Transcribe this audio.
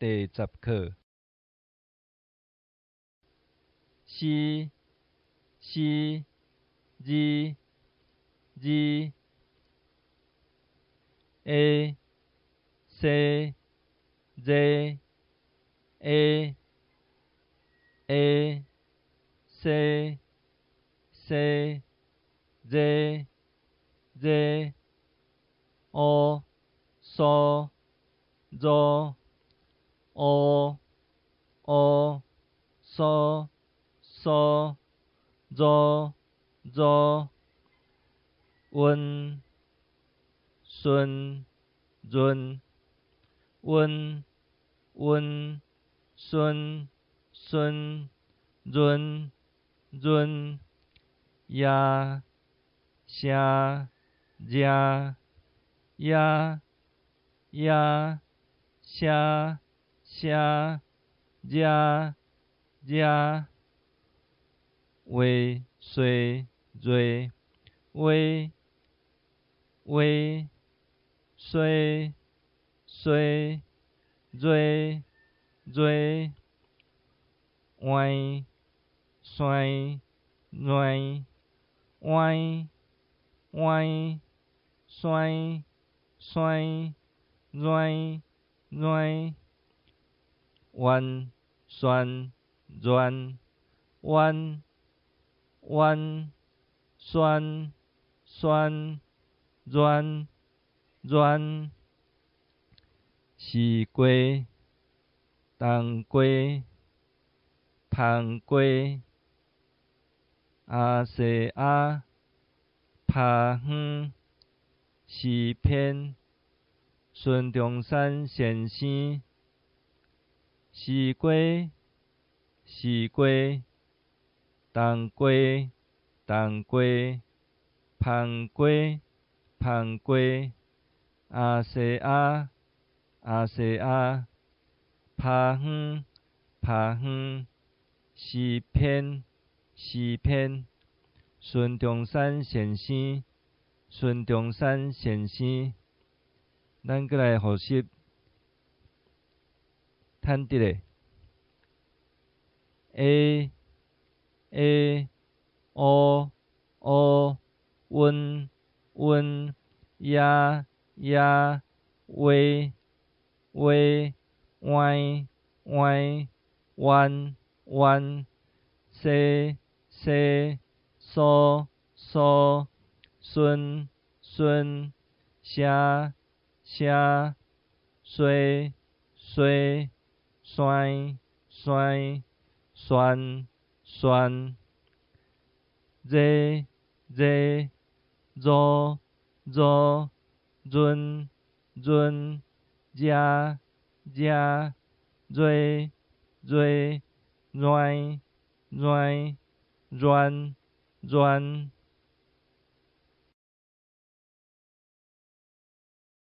第10課。西西日日A C Z A A C C Z Z O so zo O O so so zo zo Quân xuân duân Quân Quân xuân xuân duân duân Ya xia gia ya ya xia xia gia gia Wei xuôi duy Wei Wei xuôi xuôi duy duy Oai xoay ngoai oai oai xoay xoay ngoai ngoai Oan xoan doan oan oan xoan xoan doan doan Xì quê tàng quê phàng quê A xê a phà hưng xì phiên Xuân Trung San Xiển Xi xì quê tàng quê phàng quê A xê a phà hưng xì phiên Xuân Trung San Xiển Xi咱再来學習攤直的 A O Wun Ya Wei Oai Wan Se So Xuân Xia Xuôi xoay xoan Dê zo duân gia duy ngoai doan